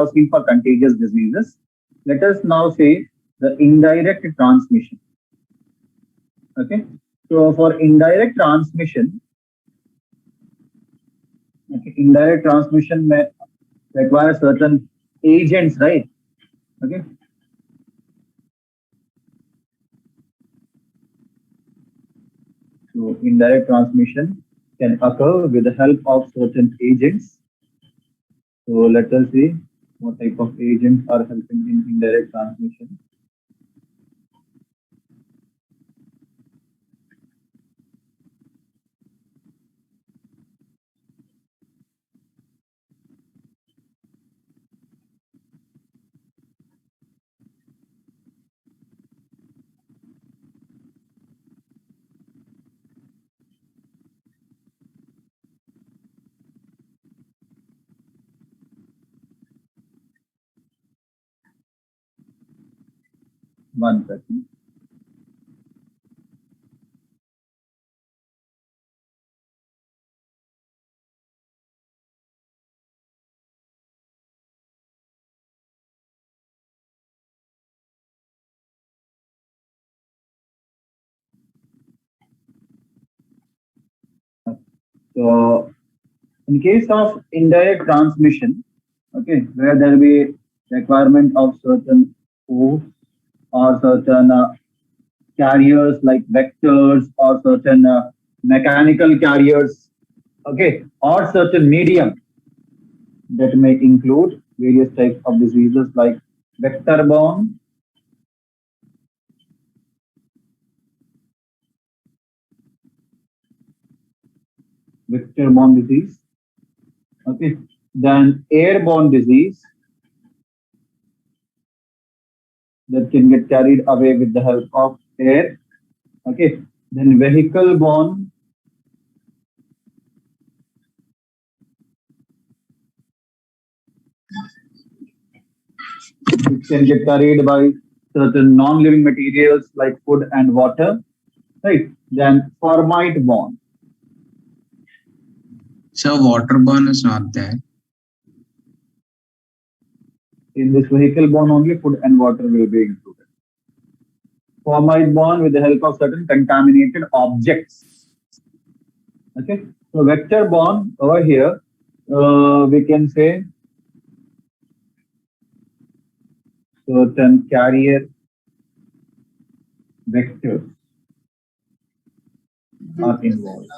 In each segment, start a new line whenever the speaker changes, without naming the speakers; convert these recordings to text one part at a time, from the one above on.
asking for contagious diseases. Let us now say the indirect transmission. Okay, so for indirect transmission, indirect transmission may require certain agents, right? Okay. So indirect transmission can occur with the help of certain agents. So let us see what type of agents are helping in indirect transmission. One second. So in case of indirect transmission, okay, where there will be requirement of certain force or certain carriers like vectors or certain mechanical carriers, okay, or certain medium that may include various types of diseases like vector-borne, disease, okay, then airborne disease that can get carried away with the help of air, okay, then vehicle-borne, it can get carried by certain non-living materials like food and water, right? Then formite-borne.
So waterborne is not there.
In this vehicle-borne only food and water will be included. Formite-borne with the help of certain contaminated objects. Okay, so vector-borne over here, we can say certain carrier vectors are involved.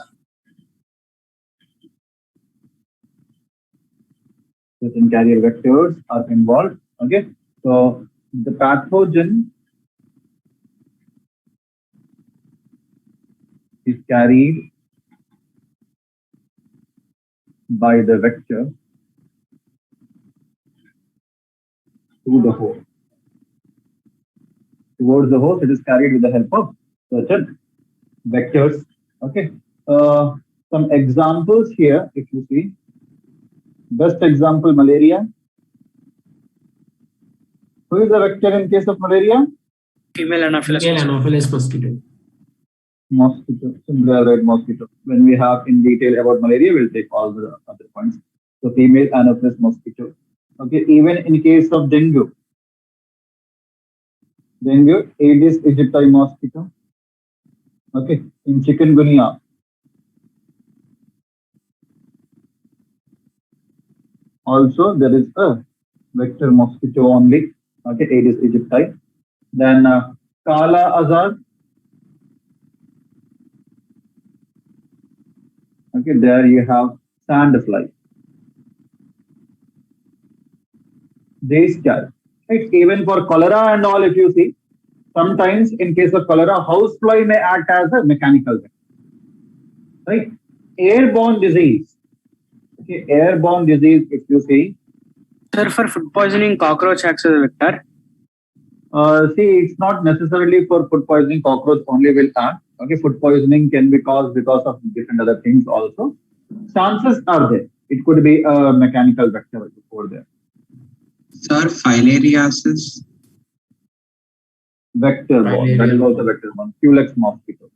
Certain carrier vectors are involved. Okay, so the pathogen is carried by the vector to the host. Towards the host, it is carried with the help of certain vectors. Okay, some examples here, if you see. Best example, malaria. Who is the vector in case of malaria?
Female Anopheles mosquito.
Mosquito, simply I'll write mosquito. When we have in detail about malaria, we'll take all the other points. So female Anopheles mosquito. Okay, even in case of dengue, Aedes aegypti mosquito. Okay, in chikungunya, also there is a vector mosquito only. Okay, Aedes aegypti. Then Kala Azar. Okay, there you have sand fly. These guys, right? Even for cholera and all, if you see, sometimes in case of cholera, housefly may act as a mechanical vector. Right? Airborne disease. Okay, airborne disease, if you see.
Sir, for food poisoning, cockroach acts as a vector.
See, it's not necessarily for food poisoning, cockroach only will act. Okay, food poisoning can be caused because of different other things also. Chances are there. It could be a mechanical vector over there.
Sir, filariasis?
Vector-borne, that is also vector-borne. Culex mosquito.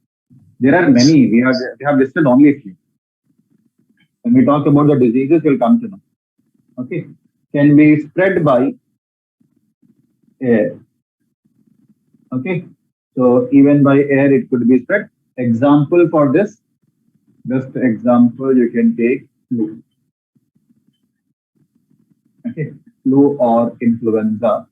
There are many. We have listed only a few. When we talk about the diseases, we'll come to know. Okay. can be spread by air. Okay, so even by air it could be spread. Example for this, just example you can take flu. Okay, flu or influenza.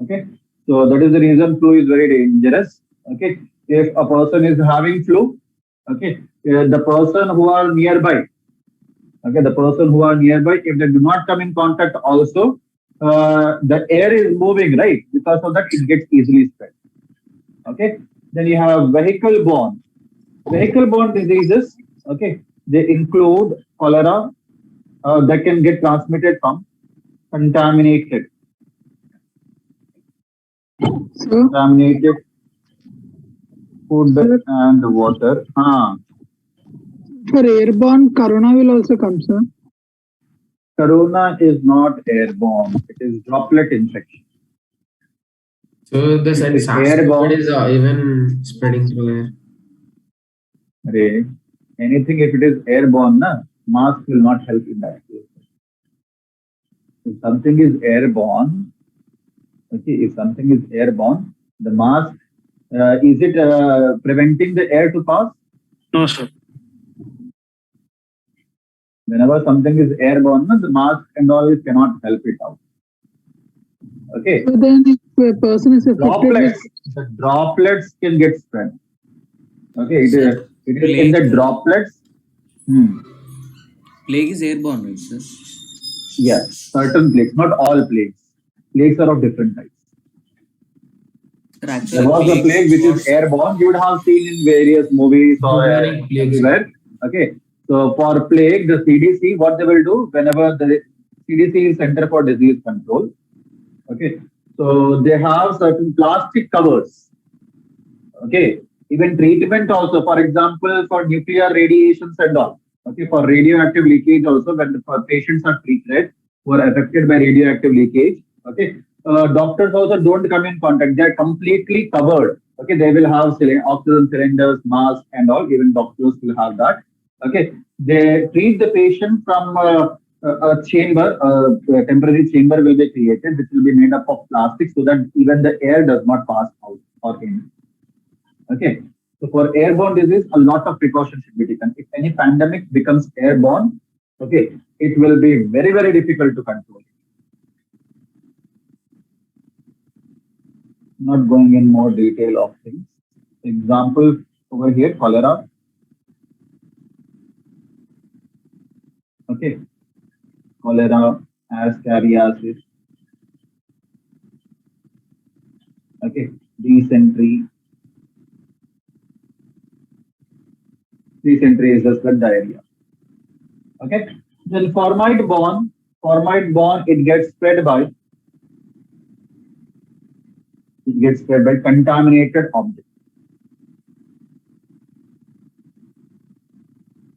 Okay, so that is the reason flu is very dangerous. Okay, if a person is having flu, okay, the person who are nearby, okay, the person who are nearby, if they do not come in contact also, the air is moving, right? Because of that, it gets easily spread. Okay, then you have vehicle borne. Vehicle borne diseases, okay, they include cholera that can get transmitted from contaminated,
Sir,
contaminated food
sir,
and water.
for airborne, corona will also come, sir.
Corona is not airborne; it is droplet infection.
So the
It is
SARS-CoV
airborne.
is even spreading through air.
Ray, anything if it is airborne, na, mask will not help in that case. If something is airborne, okay, if something is airborne, the mask, is it preventing the air to pass?
No, sir.
Whenever something is airborne, na, the mask and all it cannot help it out. Okay,
So then, if a person is affected
droplets,
with,
the droplets can get spread. Okay,
Sir,
it is in the
plague,
droplets.
plague is airborne, right, sir?
Yeah, certain plagues, not all plagues. Plagues are of different types.
Sir,
There
actually,
was a plague which is airborne. You would have seen in various movies or
Bubonic plague, sir.
everywhere. Okay. So for plague, the CDC, what they will do whenever the CDC is Center for Disease Control. Okay. So they have certain plastic covers. Okay. Even treatment also, for example, for nuclear radiations and all. Okay. For radioactive leakage also, when the patients are treated who are affected by radioactive leakage. Okay. Doctors also don't come in contact. They are completely covered. Okay, they will have oxygen cylinders, masks, and all. Even doctors will have that. Okay, they treat the patient from a chamber. A temporary chamber will be created, which will be made up of plastic, so that even the air does not pass out or in. Okay, so for airborne disease, a lot of precautions should be taken. If any pandemic becomes airborne, okay, it will be very, very difficult to control. Not going in more detail of things. Example over here, cholera. Okay, cholera, ascariasis. Okay, dysentery. Dysentery is just like diarrhea. Okay, then formite-borne, it gets spread by contaminated objects.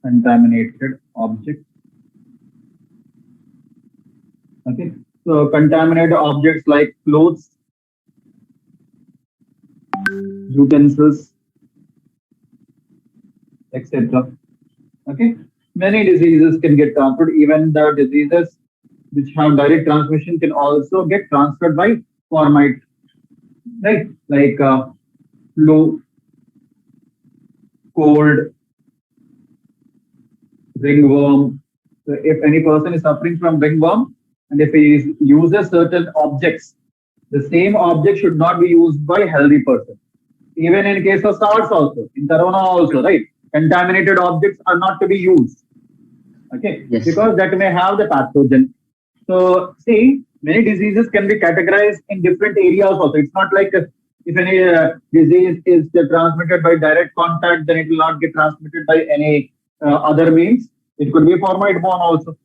Contaminated objects. Okay, so contaminated objects like clothes, utensils, etc. Okay, many diseases can get transferred. Even the diseases which have direct transmission can also get transferred by formite, right? Like flu, cold, ringworm. So if any person is suffering from ringworm, and if he uses certain objects, the same object should not be used by healthy person. Even in case of SARS also, in corona also, right? Contaminated objects are not to be used. Okay,
Yes.
because that may have the pathogen. So see, many diseases can be categorized in different areas also. It's not like if any disease is transmitted by direct contact, then it will not get transmitted by any other means. It could be formite-borne also.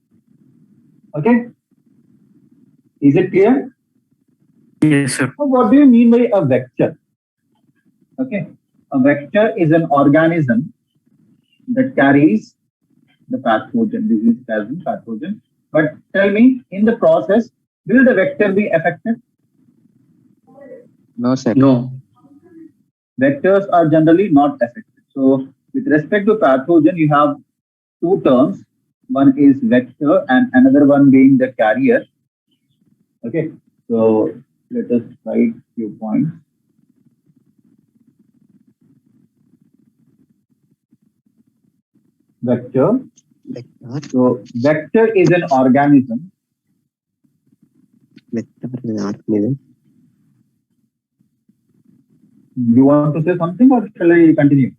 Okay, is it clear?
Yes, sir.
So what do you mean by a vector? Okay, a vector is an organism that carries the pathogen, disease carrying pathogen. But tell me, in the process, will the vector be affected?
No, sir.
No.
Vectors are generally not affected. So with respect to pathogen, you have two terms. One is vector and another one being the carrier. Okay, so let us write few points. Vector. So vector is an organism.
Vector is an organism.
You want to say something or shall I continue?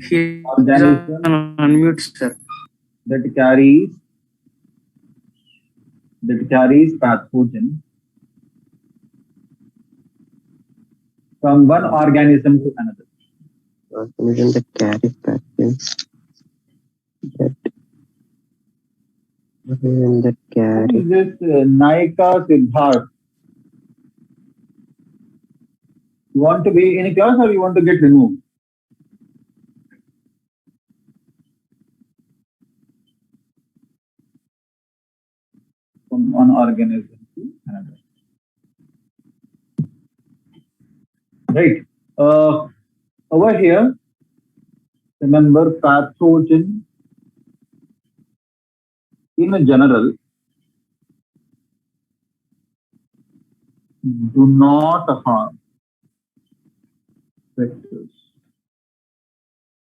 He is
Organism
on unmute, sir.
that carries pathogen from one organism to another.
Organism that carries pathogen. That carries.
This Naika Siddharth. You want to be in a class or you want to get removed? From one organism to another. Right. Over here, remember pathogen in general do not harm vectors.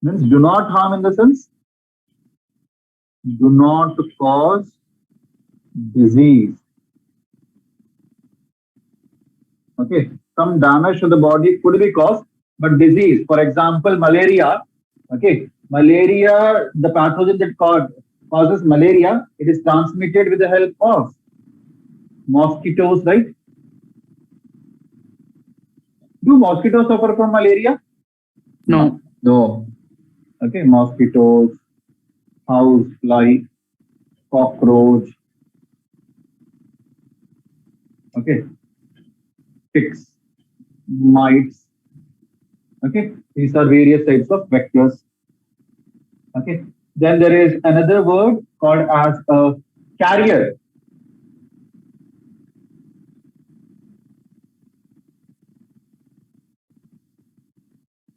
Means do not harm in the sense do not cause disease. Okay, some damage to the body could be caused, but disease, for example, malaria. Okay, malaria, the pathogen that causes malaria, it is transmitted with the help of mosquitoes, right? Do mosquitoes suffer from malaria?
No.
No.
Okay, mosquitoes, house fly, cockroach. Okay, ticks, mites. Okay, these are various types of vectors. Okay, then there is another word called as a carrier.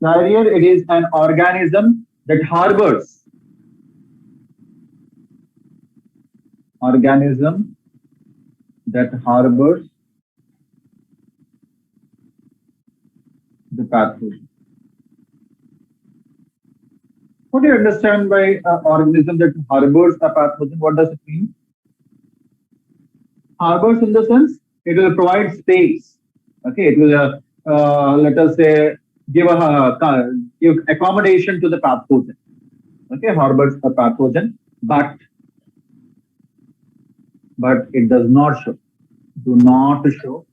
Carrier, it is an organism that harbors. Organism that harbors the pathogen. What do you understand by organism that harbors a pathogen? What does it mean? Harbors in the sense it will provide space. Okay, it will let us say give accommodation to the pathogen. Okay, harbors a pathogen, but it does not show. Do not show.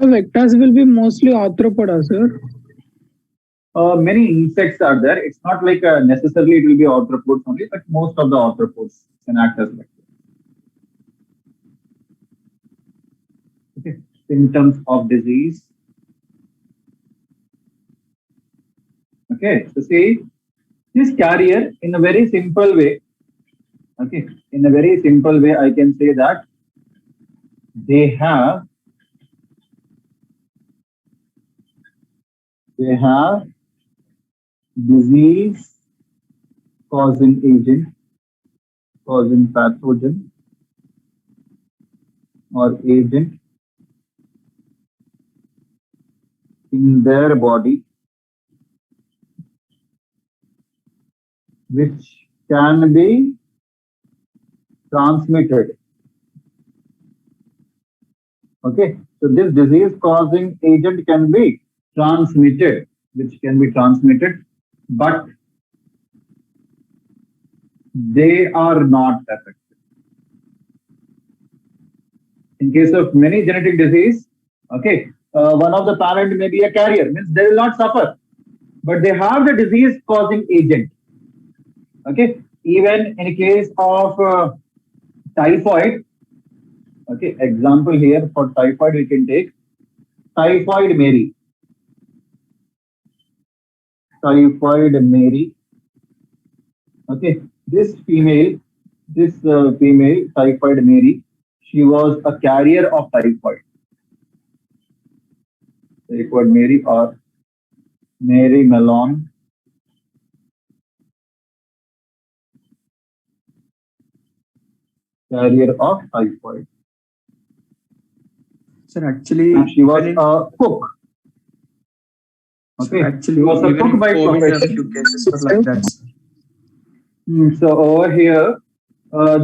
So vectors will be mostly arthropoda, sir.
Many insects are there. It's not like necessarily it will be arthropods only, but most of the arthropods can act as vectors. Okay. Symptoms of disease. Okay, so see, this carrier in a very simple way, okay, in a very simple way, I can say that they have disease causing agent, causing pathogen or agent in their body which can be transmitted. Okay, so this disease causing agent can be transmitted, which can be transmitted, but they are not affected. In case of many genetic disease, okay, one of the parent may be a carrier, means they will not suffer, but they have the disease causing agent. Okay, even in case of typhoid, okay, example here for typhoid we can take typhoid Mary. Typhoid Mary. Okay, this female typhoid Mary, she was a carrier of typhoid. Typhoid Mary or Mary Malone carrier of typhoid.
Sir, actually,
And she was a cook. Okay, she was a cook by profession.
few cases were like that. Sir.
So over here,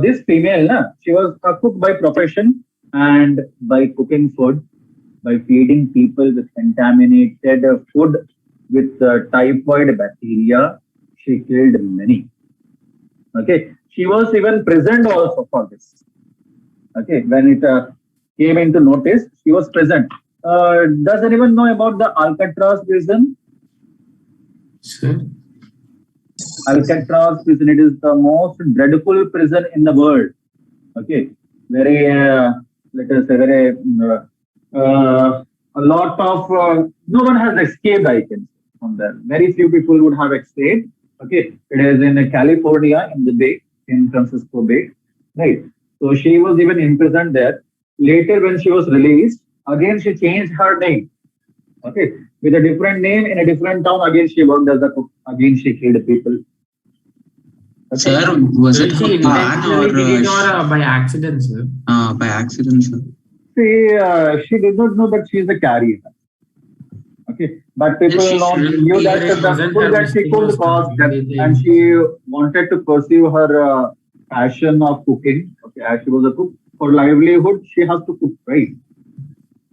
this female, she was a cook by profession, and by cooking food, by feeding people with contaminated food with typhoid bacteria, she killed many. Okay, she was even present also for this. Okay, when it came into notice, she was present. Does anyone know about the Alcatraz prison?
Sir,
Alcatraz prison, it is the most dreadful prison in the world. Okay, very, let us say, very, a lot of, no one has escaped, I can say, from there. Very few people would have escaped. Okay, it is in California, in the Bay, in Francisco Bay, right? So she was even imprisoned there. Later, when she was released, again she changed her name. Okay, with a different name in a different town. Again, she worked as a cook. Again, she killed people. Okay.
Sir, was it
she
her plan
intentionally did it
or
or by accident, sir?
by accident, sir?
She did not know that she is a carrier. Okay, but people
Yes, she shouldn't
knew
be
that
here. It
the
wasn't
food
her
that she
mistake,
could
was
cause death,
completely
and she wanted to pursue her passion of cooking. Okay, as she was a cook, for livelihood, she has to cook, right?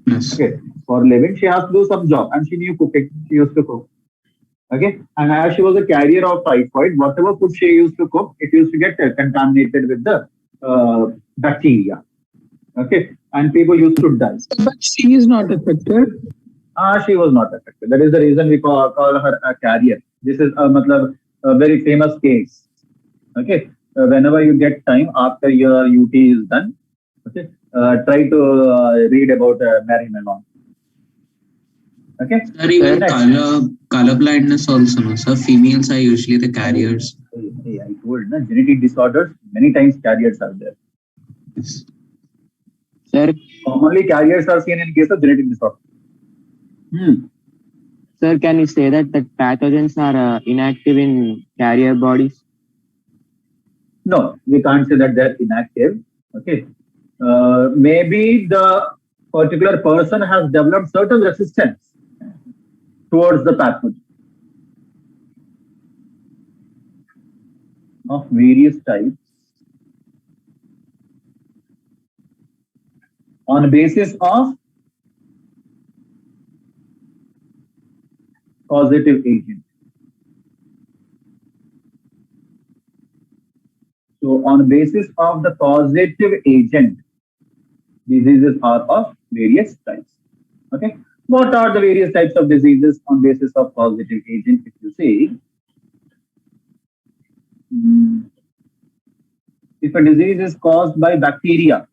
Yes.
Okay, for living, she has to do some job, and she knew cooking. She used to cook. Okay, and as she was a carrier of typhoid, whatever food she used to cook, it used to get contaminated with the bacteria. Okay, and people used to die.
But she is not affected.
She was not affected. That is the reason we call her a carrier. This is a very famous case. Okay, whenever you get time after your UT is done, okay, try to read about Mary Mellon. Okay.
Sir, even
Next.
color blindness also, no, sir. Females are usually the carriers.
Hey, I told, genetic disorders, many times carriers are there.
Yes.
Sir,
Commonly, carriers are seen in case of genetic disorder.
sir, can you say that pathogens are inactive in carrier bodies?
No, we can't say that they're inactive. Okay. Maybe the particular person has developed certain resistance towards the pathogen of various types on basis of causative agent. So on basis of the causative agent, diseases are of various types. Okay. What are the various types of diseases on basis of causative agent? If you see, if a disease is caused by bacteria,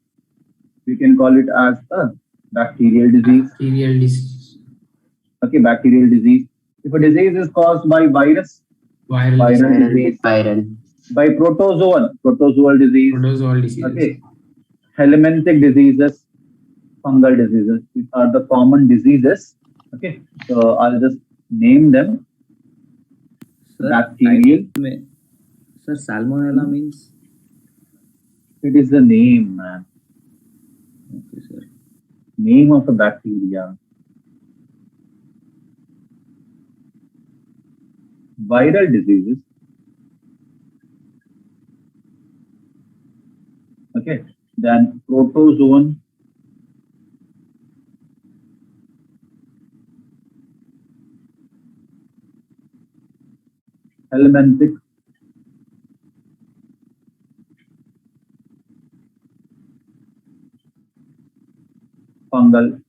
we can call it as a bacterial disease.
Bacterial disease.
Okay, bacterial disease. If a disease is caused by virus,
Viral disease.
disease. By protozoal disease.
Protozoal disease.
Okay, helminthic diseases, fungal diseases. These are the common diseases. Okay, so I'll just name them.
Sir,
Bacterial.
Sir, salmonella means?
It is the name, man.
Okay, sir.
Name of a bacteria. Viral diseases. Okay, then protozoan. Helminthic. Fungal.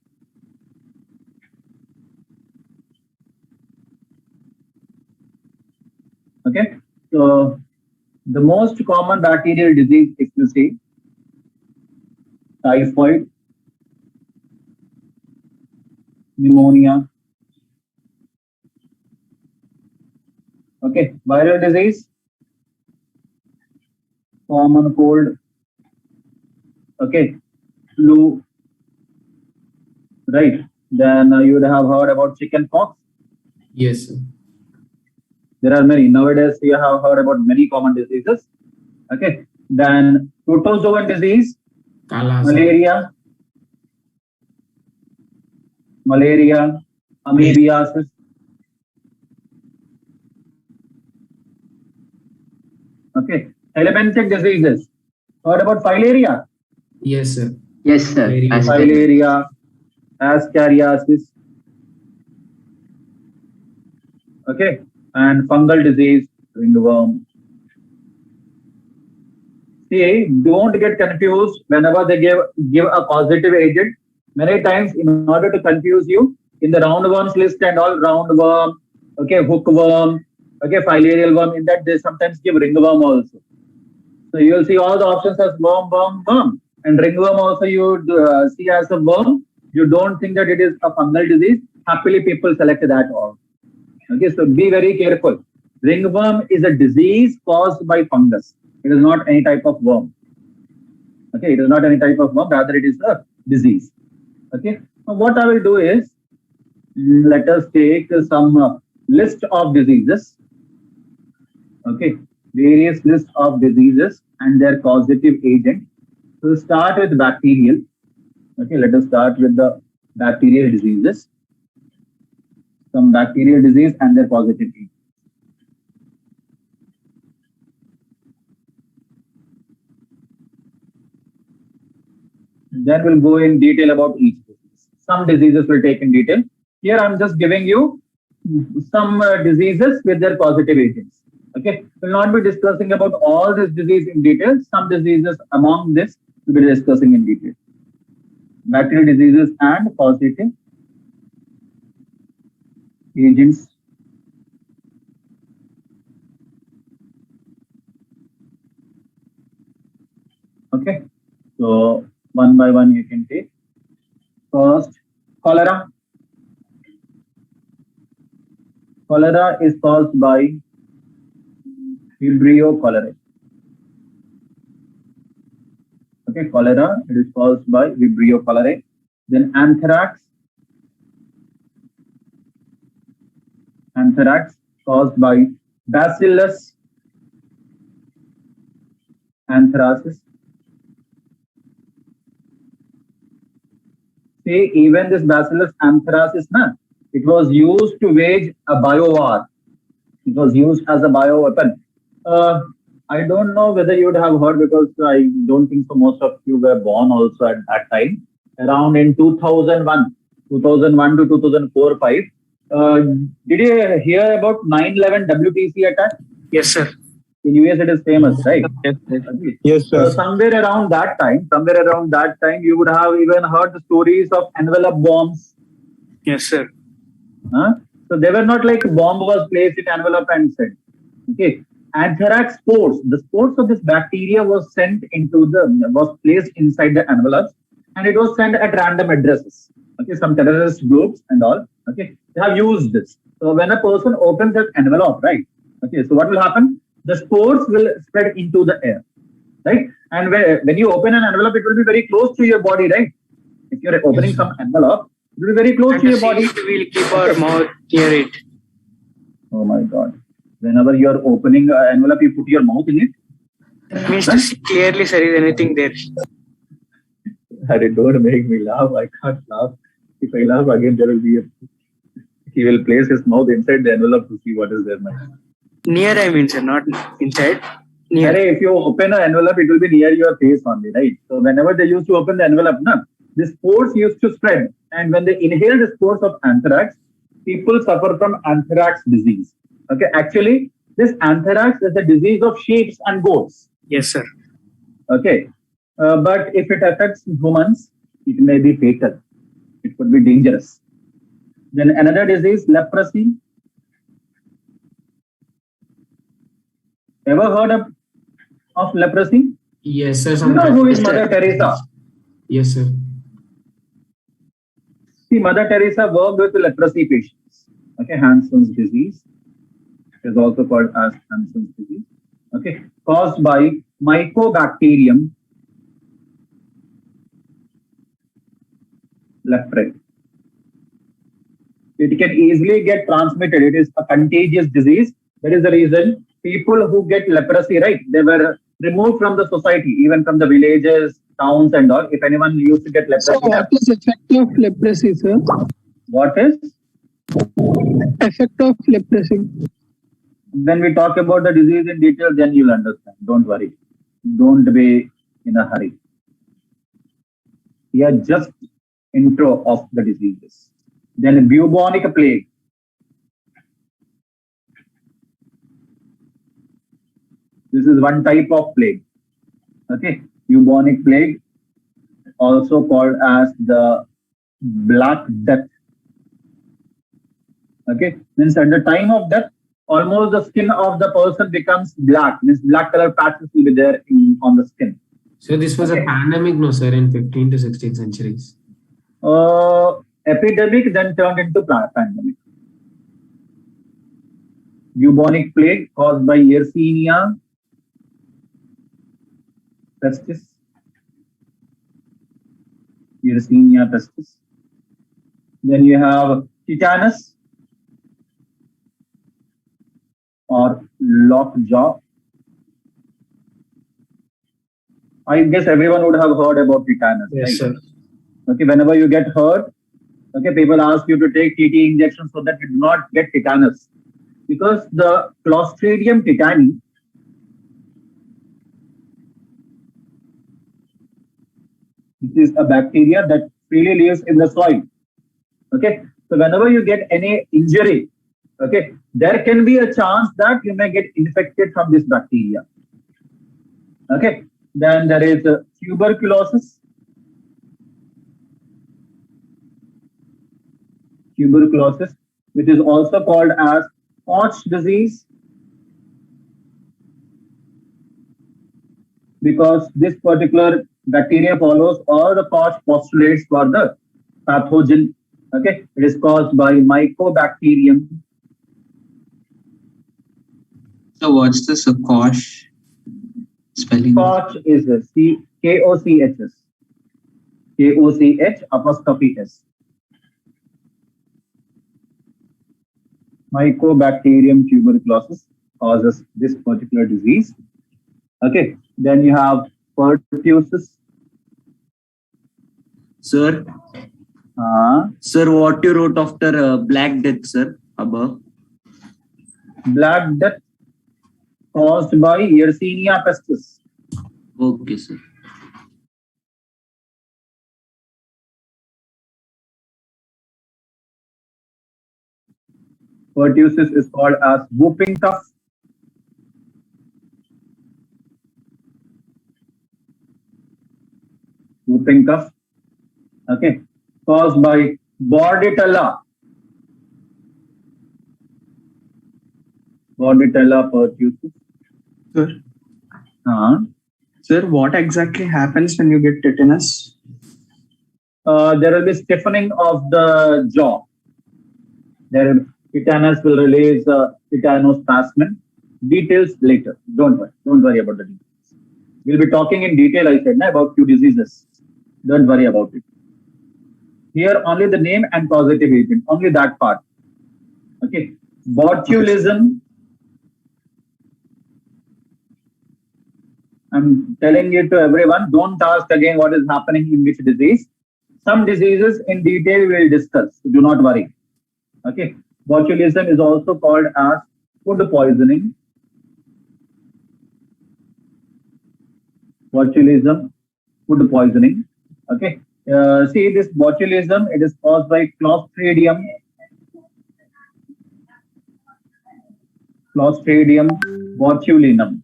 Okay, so the most common bacterial disease, if you see, typhoid, pneumonia. Okay, viral disease, common cold. Okay, flu. Right. Then you would have heard about chicken pox.
Yes, sir.
There are many. Nowadays, you have heard about many common diseases. Okay. Then protozoan disease,
Kala, sir.
malaria, amoebiasis. Okay, elemental diseases. Heard about filaria?
Yes, sir.
Yes, sir.
Very well.
Filaria, ascariasis. Okay, and fungal disease, ringworm. See, don't get confused whenever they give a positive agent. Many times, in order to confuse you, in the roundworms list and all, roundworm, okay, hookworm, okay, filarial worm, in that they sometimes give ringworm also. So you will see all the options as worm, worm, worm. And ringworm also you would see as a worm. You don't think that it is a fungal disease. Happily, people select that all. Okay, so be very careful. Ringworm is a disease caused by fungus. It is not any type of worm. Okay, it is not any type of worm. Rather, it is a disease. Okay, now what I will do is, let us take some list of diseases. Okay, various list of diseases and their causative agent. So we'll start with bacterial. Okay, let us start with the bacterial diseases. Some bacterial disease and their causative agent. Then we'll go in detail about each disease. Some diseases will take in detail. Here I'm just giving you some diseases with their causative agents. Okay, we'll not be discussing about all this disease in detail. Some diseases among this we'll be discussing in detail. Bacterial diseases and causative agents. Okay, so one by one you can take. First, cholera. Cholera is caused by Vibrio cholerae. Okay, cholera, it is caused by Vibrio cholerae. Then anthrax. Anthrax caused by Bacillus anthracis. See, even this Bacillus anthracis, it was used to wage a biowar. It was used as a bioweapon. I don't know whether you would have heard, because I don't think so most of you were born also at that time. Around in 2001 to 2004-5. Did you hear about 9/11 WTC attack?
Yes, sir.
In US, it is famous, right?
Yes, yes.
Okay.
Yes,
So
sir.
somewhere around that time, you would have even heard the stories of envelope bombs.
Yes, sir.
So they were not like bomb was placed in envelope and sent. Okay. Anthrax spores, the spores of this bacteria was placed inside the envelopes, and it was sent at random addresses. Okay, some terrorist groups and all. Okay, they have used this. So when a person opens that envelope, right? Okay, so what will happen? The spores will spread into the air, right? And when you open an envelope, it will be very close to your body, right? If you're opening some envelope, it will be very close
And
to
the
your body.
seed will keep our mouth near it.
Oh my God. Whenever you are opening an envelope, you put your mouth in it.
Means to see clearly, sir, is anything there.
Don't make me laugh. I can't laugh. If I laugh again, there will be he will place his mouth inside the envelope to see what is there.
Near, I mean, sir, not inside. Near.
If you open an envelope, it will be near your face only, right? So whenever they used to open the envelope, the spores used to spread. And when they inhale the spores of anthrax, people suffer from anthrax disease. Okay, actually, this anthrax is a disease of sheep and goats.
Yes, sir.
Okay, but if it affects humans, it may be fatal. It could be dangerous. Then another disease, leprosy. Ever heard of leprosy?
Yes, sir.
You know who is Mother Teresa?
Yes, sir.
See, Mother Teresa worked with leprosy patients. Okay, Hansen's disease. It is also called as Hansen's disease. Okay, caused by Mycobacterium leprae. It can easily get transmitted. It is a contagious disease. That is the reason people who get leprosy, right? They were removed from the society, even from the villages, towns, and all. If anyone used to get
So
leprosy,
what is effect of leprosy, sir?
what is?
Effect of leprosy.
When we talk about the disease in detail, then you'll understand. Don't worry. Don't be in a hurry. Here, just intro of the diseases. Then bubonic plague. This is one type of plague. Okay, bubonic plague, also called as the Black Death. Okay, means at the time of death, almost the skin of the person becomes black. Means black color patches will be there on the skin.
So this was a pandemic, no, sir, in 15th to 16th centuries.
Epidemic then turned into pandemic. Bubonic plague caused by Yersinia pestis. Yersinia pestis. Then you have tetanus or lockjaw. I guess everyone would have heard about tetanus.
Yes,
right?
sir.
Okay, whenever you get hurt, okay, people ask you to take TT injections so that you do not get tetanus. Because the Clostridium tetani is a bacteria that freely lives in the soil. Okay, so whenever you get any injury, okay, there can be a chance that you may get infected from this bacteria. Okay, then there is tuberculosis. Tuberculosis, which is also called as Koch disease, because this particular bacteria follows all the Koch postulates for the pathogen. Okay, it is caused by Mycobacterium.
So what's this a Koch spelling?
Koch is a Kochs. Koch apostrophe S. Mycobacterium tuberculosis causes this particular disease. Okay, then you have pertussis.
Sir, sir, what you wrote after Black Death, sir, above?
Black Death caused by Yersinia pestis.
Okay, sir.
Pertussis is called as whooping cough. Whooping cough. Okay, caused by Bordetella. Bordetella pertussis.
Sir,
Uh,
sir, what exactly happens when you get tetanus?
there will be stiffening of the jaw. Tetanus will release tetanospasmin. Details later. Don't worry about the details. We'll be talking in detail, I said, about few diseases. Don't worry about it. Here only the name and causative agent, only that part. Okay. Botulism. I'm telling it to everyone, don't ask again what is happening in which disease. Some diseases in detail we'll discuss. Do not worry. Okay. Botulism is also called as food poisoning. Botulism, food poisoning. Okay. See this botulism, it is caused by Clostridium. Clostridium botulinum.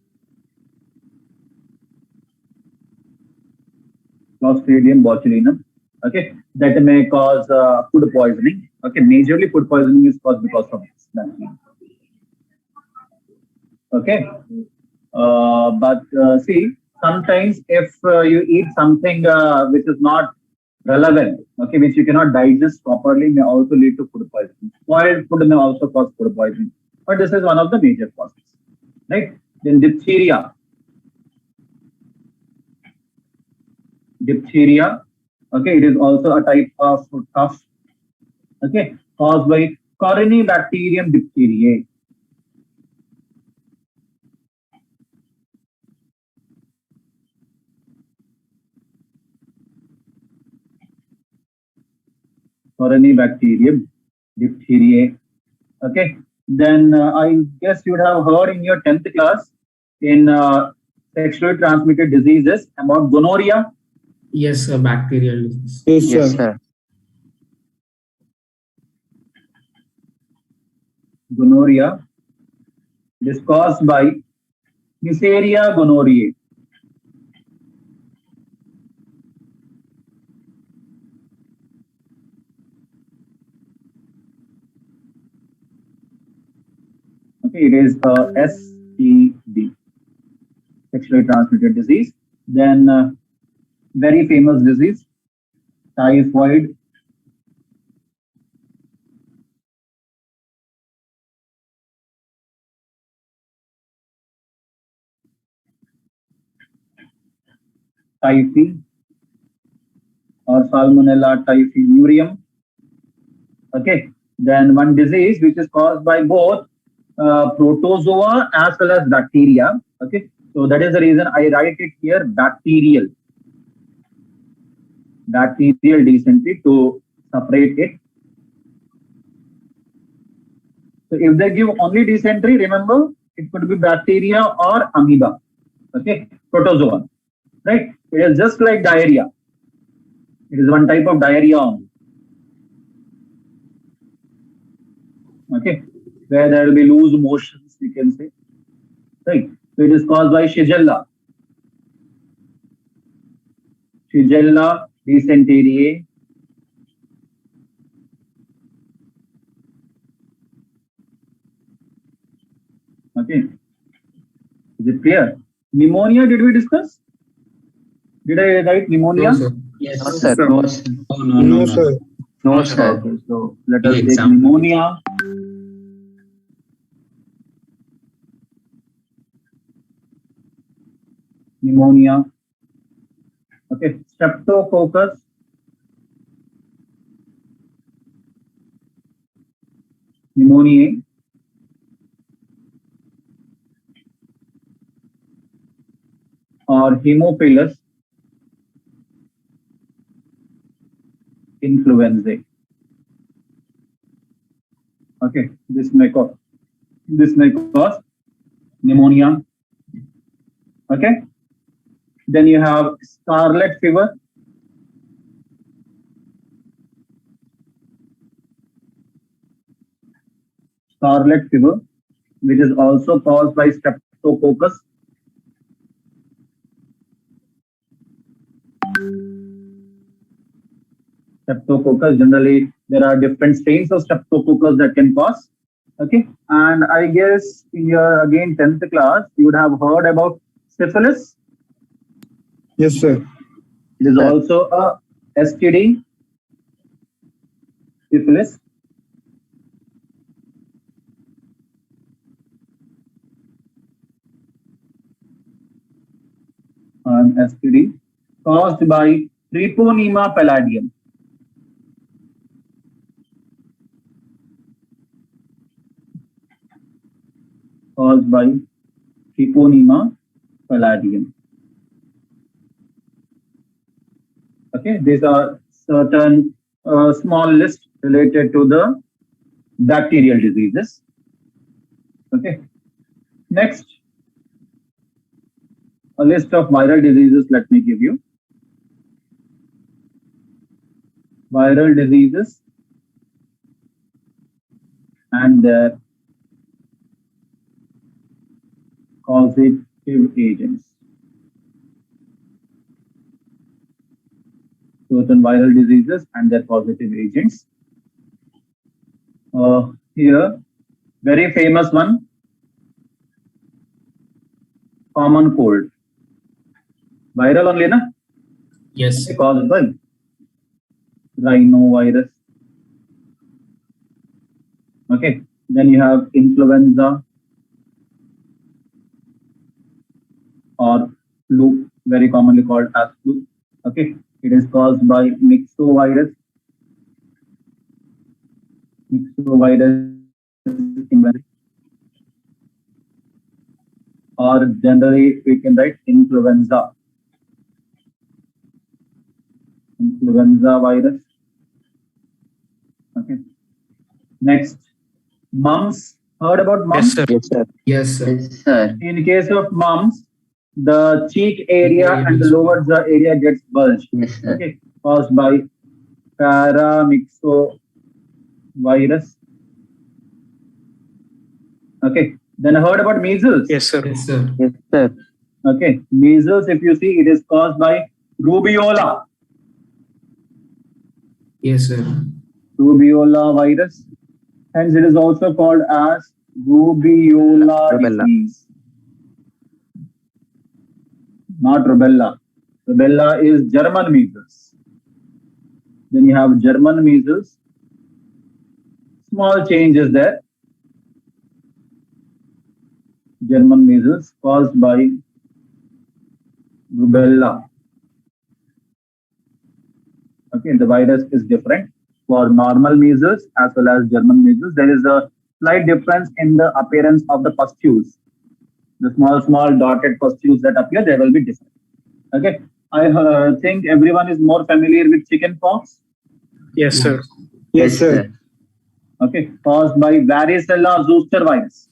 Clostridium botulinum. Okay, that may cause food poisoning. Okay, majorly food poisoning is caused because of this. Okay, but see, sometimes if you eat something which is not relevant, okay, which you cannot digest properly, may also lead to food poisoning. Spoiled food may also cause food poisoning, but this is one of the major causes, right? Then diphtheria. Diphtheria. Okay, it is also a type of cough. Okay, caused by Corynebacterium diphtheriae. Corynebacterium, diphtheria. Okay. Then I guess you would have heard in your 10th class in sexually transmitted diseases about gonorrhea.
Yes, a bacterial disease.
Yes, sir.
Gonorrhea. It is caused by Neisseria gonorrhoeae. Okay, it is STD, sexually transmitted disease. Then very famous disease, typhoid. Typhi or Salmonella typhimurium. Okay, then one disease which is caused by both protozoa as well as bacteria. Okay, so that is the reason I write it here bacterial dysentery to separate it. So if they give only dysentery, remember it could be bacteria or amoeba. Okay, protozoa, right? It is just like diarrhea. It is one type of diarrhea only. Okay, where there will be loose motions, we can say, right? So it is caused by Shigella dysenteriae. Okay, is it clear? Pneumonia, did we discuss? Did I write pneumonia?
No, sir.
Yes.
No, sir.
No, no, no.
No, sir.
Okay, so let us take
Example.
pneumonia. Pneumonia. Okay, streptococcus. Pneumoniae. Or Haemophilus influenzae. Okay, this may cause pneumonia. Okay, then you have scarlet fever. Scarlet fever, which is also caused by streptococcus. Streptococcus, generally there are different strains of streptococcus that can cause. Okay, and I guess in your again 10th class you would have heard about syphilis.
Yes, sir.
It is also a STD, syphilis. STD caused by Treponema palladium. Caused by Treponema palladium. Okay, these are certain small list related to the bacterial diseases. Okay, next, a list of viral diseases. Let me give you viral diseases and their causative agents. Certain viral diseases and their causative agents. Here, very famous one, common cold. Viral only, na?
Yes.
Caused by rhinovirus. Okay, then you have influenza or flu, very commonly called as flu. Okay, it is caused by myxovirus. Influenza. Or generally we can write influenza. Influenza virus. Next, mumps. Heard about mumps?
Yes, sir.
Yes, sir.
Yes, sir.
Yes, sir.
In case of mumps, the cheek area and the lower jaw area gets bulged.
Yes, sir.
Okay, caused by paramyxovirus. Okay, then I heard about measles.
Yes, sir.
Yes, sir.
Yes, sir.
Okay, measles, if you see, it is caused by rubiola.
Yes, sir.
Rubiola virus. Hence, it is also called as rubiola
Rubella.
disease. Not rubella. Rubella is German measles. Then you have German measles. Small changes there. German measles caused by rubella. Okay, the virus is different. For normal measles as well as German measles, there is a slight difference in the appearance of the pustules. The small dotted pustules that appear, they will be different. Okay, I think everyone is more familiar with chicken pox.
Yes, sir.
Yes, sir.
Okay, caused by varicella zoster virus.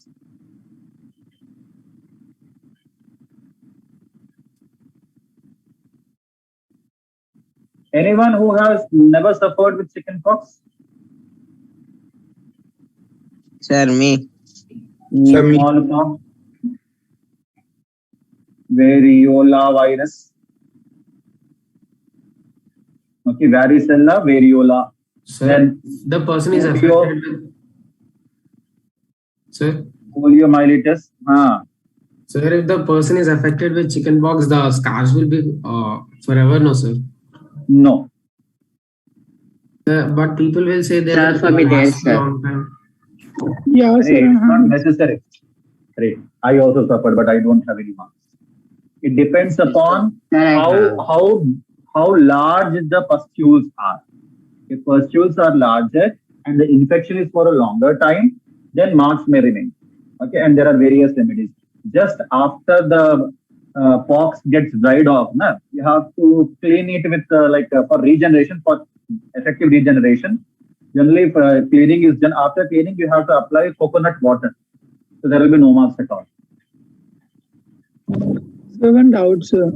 Anyone who has never suffered with chicken pox?
Sir, me.
Smallpox, variola virus. Okay, varicella, variola.
Sir,
Then
the person is
polio.
affected with. Sir,
Poliomyelitis.
sir, if the person is affected with chickenpox, the scars will be forever, no, sir.
No.
But people will say there
Sir, for me, there,
last
sir.
long time.
Yeah,
Right,
sir.
not necessary. Right. I also suffered, but I don't have any marks. It depends upon how large the pustules are. If pustules are larger and the infection is for a longer time, then marks may remain. Okay, and there are various remedies. Just after the pox gets dried off, you have to clean it with for regeneration, for effective regeneration. Generally, cleaning is done. After cleaning, you have to apply coconut water. So there will be no marks at all.
So one doubt, sir.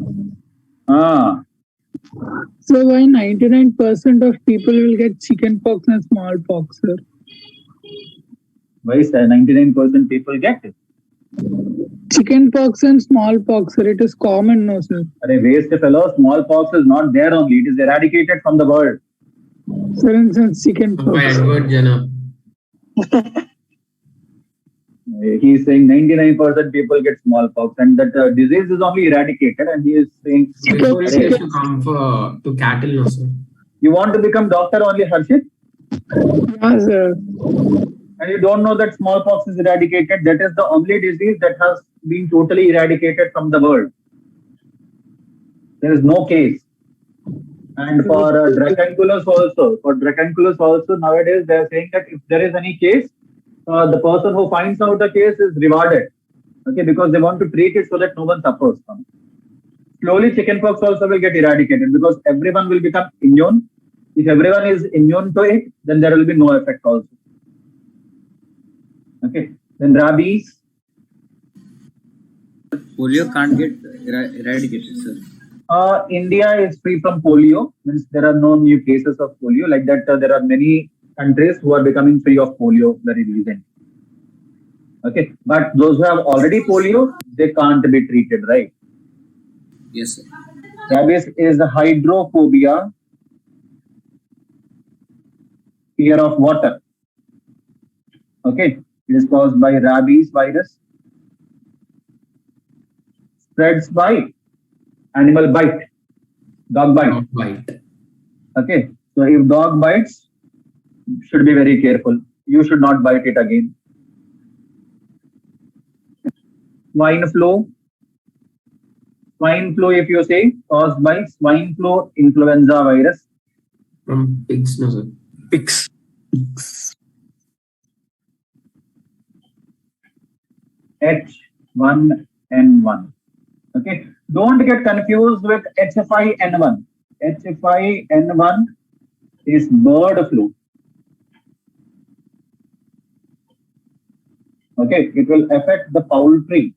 So why 99% of people will get chickenpox and smallpox, sir?
Why is 99% people get it?
Chickenpox and smallpox, sir. It is common, no, sir.
Waste fellow, smallpox is not there only. It is eradicated from the world.
For instance, chickenpox.
By Edward Jenner.
He is saying 99% people get smallpox and that disease is only eradicated, and he is saying,
Before it used to come to cattle, no, sir.
you want to become doctor only, Harshit?
Yeah, sir.
And you don't know that smallpox is eradicated. That is the only disease that has been totally eradicated from the world. There is no case. And for dracunculus also, nowadays they are saying that if there is any case, the person who finds out the case is rewarded. Okay, because they want to treat it so that no one suffers from it. Slowly, chickenpox also will get eradicated because everyone will become immune. If everyone is immune to it, then there will be no effect also. Okay, then rabies.
Polio can't get eradicated, sir.
India is free from polio, means there are no new cases of polio. Like that, there are many countries who are becoming free of polio very recently. Okay, but those who have already polio, they can't be treated, right?
Yes, sir.
Rabies is hydrophobia, fear of water. Okay, it is caused by rabies virus. Spreads by animal bite, dog bite.
Dog bite.
Okay, so if dog bites, should be very careful. You should not bite it again. Swine flu. Swine flu, if you say, caused by swine flu influenza virus.
From pigs, no, sir.
Pigs.
H1N1. Okay, don't get confused with H5N1. H5N1 is bird flu. Okay, it will affect the poultry.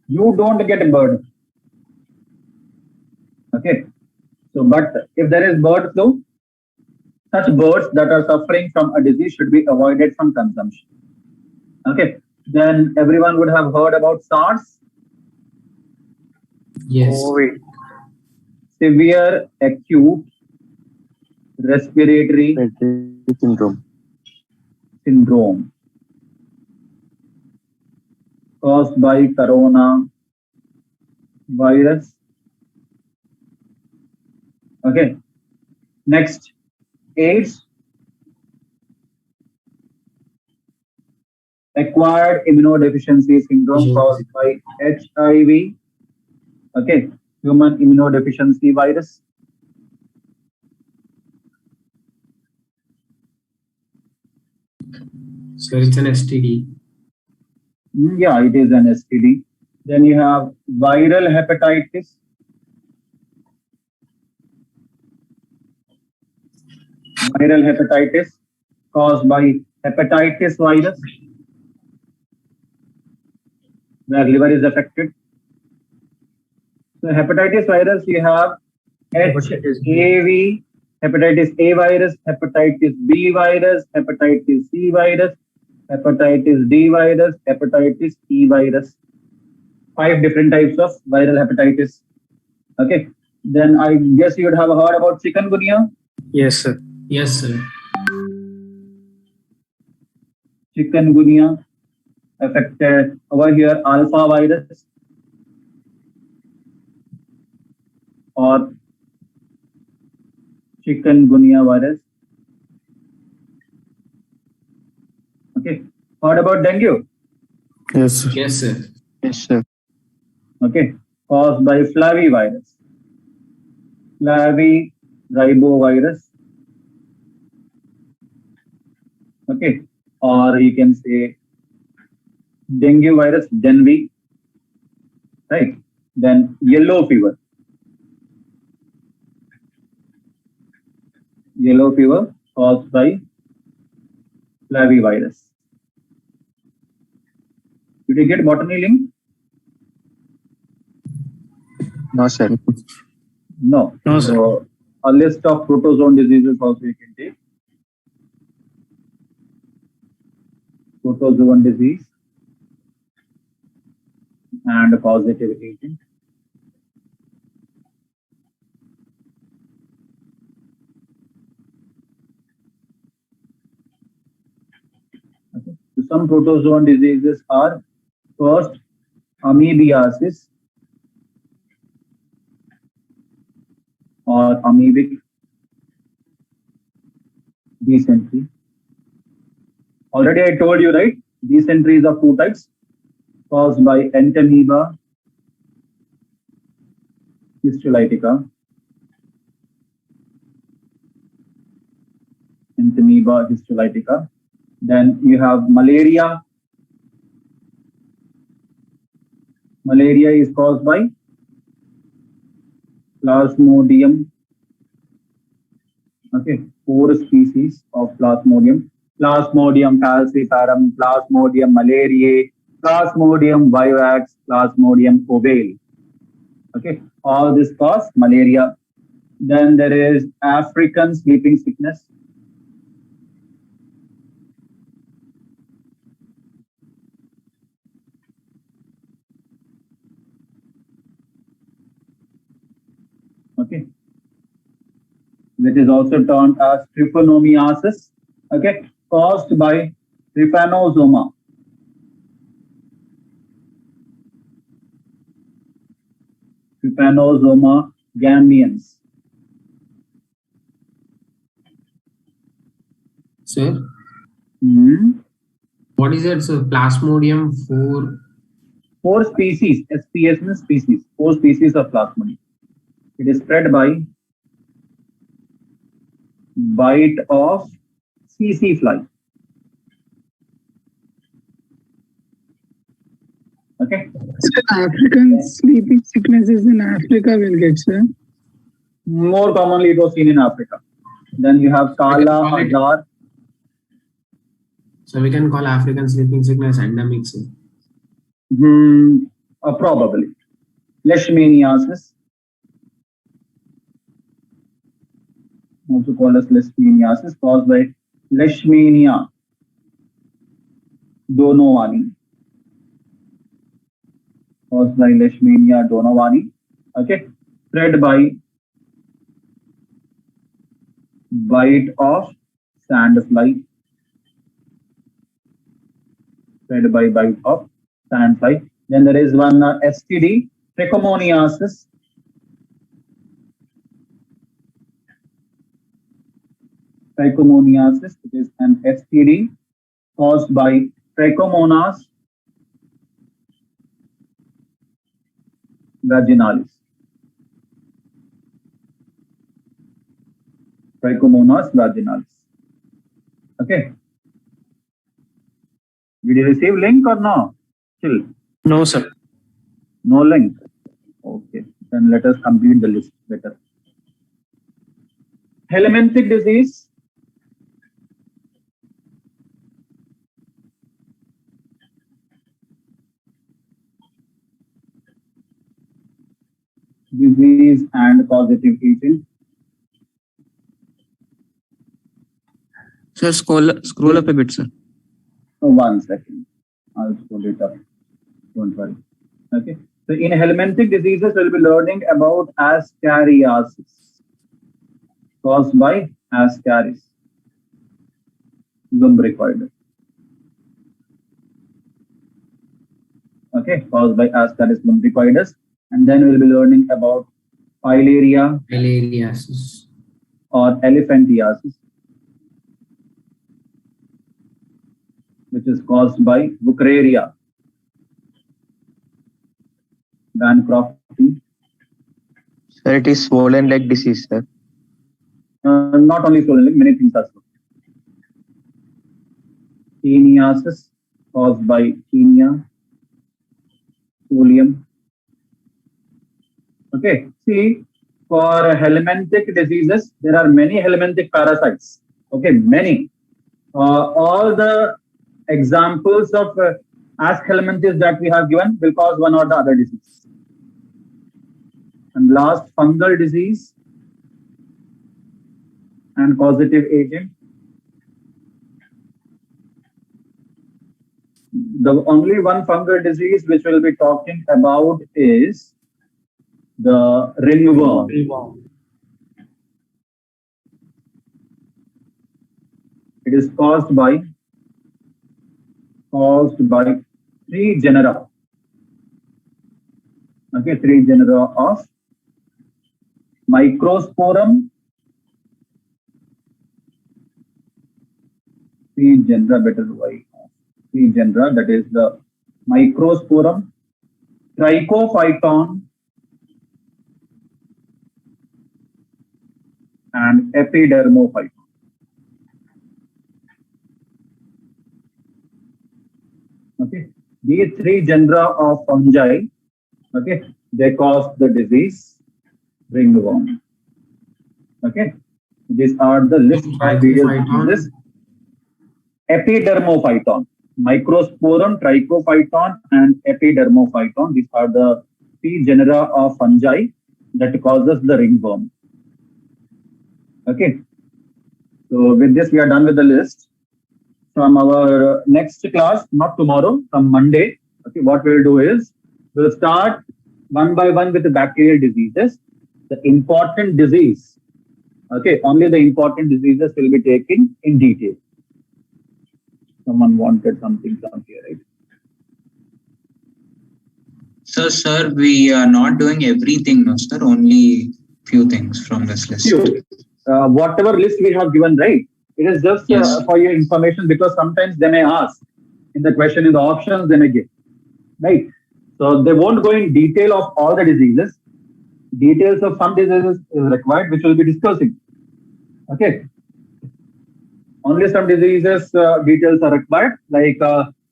You don't get a bird. Okay, so but if there is bird flu, such birds that are suffering from a disease should be avoided from consumption. Okay, then everyone would have heard about SARS,
Yes.
COVID.
severe acute respiratory syndrome caused by corona virus. Okay, next, AIDS, acquired immunodeficiency syndrome caused by HIV. Okay, human immunodeficiency virus.
So it's an STD.
Yeah, it is an STD. Then you have viral hepatitis. Viral hepatitis caused by hepatitis virus, where liver is affected. So hepatitis virus, you have HAV, hepatitis A virus, hepatitis B virus, hepatitis C virus, hepatitis D virus, hepatitis E virus. 5 different types of viral hepatitis. Okay. Then I guess you would have heard about chikungunya.
Yes, sir.
Yes, sir.
Chikungunya affected over here alpha virus or chikungunya virus. Okay. Heard about dengue?
Yes, sir. Yes, sir.
Yes, sir.
Okay. Caused by flavivirus. Flavirovirus. Okay. Or you can say dengue virus, dengue. Right. Then yellow fever. Yellow fever caused by flavivirus. Did you get botany link?
No, sir.
No.
No, sir.
So a list of protozoan diseases also you can take. Protozoan disease and causative agent. Okay. So some protozoan diseases are first amoebiasis or amoebic dysentery. Already I told you, right? Dysentery is of 2 types, caused by Entamoeba histolytica. Entamoeba histolytica. Then you have malaria. Malaria is caused by Plasmodium. Okay, 4 species of Plasmodium. Plasmodium falciparum, Plasmodium malariae, Plasmodium vivax, Plasmodium ovale. Okay, all this cause malaria. Then there is African sleeping sickness. Okay, which is also termed as trypanosomiasis. Okay, caused by trypanosoma. Trypanosoma gambians.
Sir,
Hmm.
what is it? So Plasmodium 4.
4 species, SPS means species, 4 species of Plasmodium. It is spread by bite of CC fly. Okay.
So African sleeping sickness is in Africa, will get, sir.
More commonly, it was seen in Africa. Then you have Kala Azar.
So we can call African sleeping sickness endemic. Sir.
Probably. Leishmaniasis, also called as leishmaniasis, caused by Leishmania donovani. Caused by Leishmania donovani. Okay, spread by bite of sandfly. Spread by bite of sandfly. Then there is one STD, trichomoniasis. Trichomoniasis, it is an STD caused by Trichomonas vaginalis. Trichomonas vaginalis. Okay. Did you receive link or no? Still.
No, sir.
No link. Okay. Then let us complete the list better. Helminthic disease. Disease and causative agent.
Sir, scroll up a bit, sir.
Oh, 1 second. I'll scroll it up. Don't worry. Okay. So in helminthic diseases, we'll be learning about Ascariasis, caused by Ascaris lumbricoides. Okay, caused by Ascaris lumbricoides. And then we'll be learning about filaria
Filariasis.
or elephantiasis, which is caused by Bucraria, Bancrofting.
Sir, it is swollen leg disease, sir.
Not only swollen leg, many things are so. Teniasis, caused by tinea, thulium. Okay, see, for helminthic diseases, there are many helminthic parasites. Okay, many. All the examples of Aschelminthes that we have given will cause one or the other disease. And last, fungal disease and causative agent. The only one fungal disease which we'll be talking about is the ringworm. It is caused by 3 genera. Okay, 3 genera of Microsporum. 3 genera, better why? 3 genera, that is the Microsporum, Trichophyton, and Epidermophyton. Okay, these 3 genera of fungi, okay, they cause the disease ringworm. Okay, these are the list of various diseases. Epidermophyton, Microsporum, Trichophyton, and Epidermophyton. These are the 3 genera of fungi that causes the ringworm. Okay, so with this we are done with the list. From our next class, not tomorrow, from Monday, okay, what we'll do is we'll start one by one with the bacterial diseases. The important disease, okay, only the important diseases will be taken in detail. Someone wanted something down here, right?
So, sir, we are not doing everything, no, sir. Only few things from this list.
Whatever list we have given, right? It is just
Yes.
for your information, because sometimes they may ask in the question, in the options they may give, right? So they won't go in detail of all the diseases. Details of some diseases is required, which we'll be discussing. Okay. Only some diseases details are required, like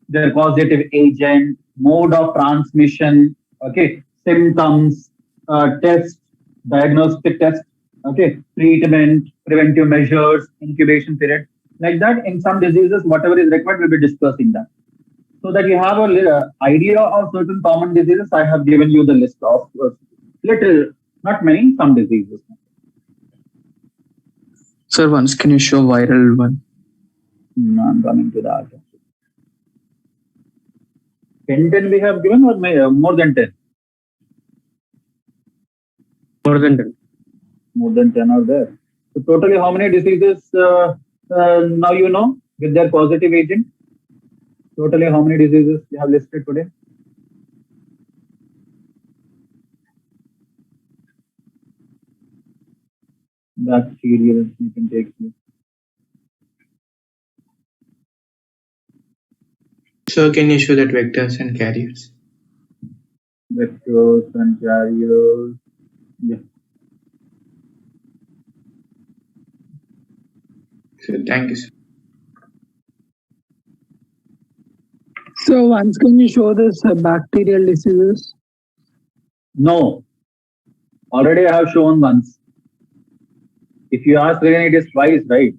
their causative agent, mode of transmission, okay, symptoms, test, diagnostic test, Okay, treatment, preventive measures, incubation period, like that. In some diseases, whatever is required, we'll be discussing that. So that you have a idea of certain common diseases, I have given you the list of little, not many, some diseases.
Sir, once can you show viral one?
No, I'm coming to that. 10 we have given, or more than 10?
More than 10.
More than 10 are there. So totally how many diseases now you know with their causative agent? Totally how many diseases you have listed today? Bacterial, you can take you.
So can you show that vectors and carriers?
Vectors and carriers. Yeah.
So thank you, sir.
So once can you show this bacterial diseases?
No. Already I have shown once. If you ask again, it is twice, right?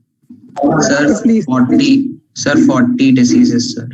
Sir,
Please.
40 diseases, sir.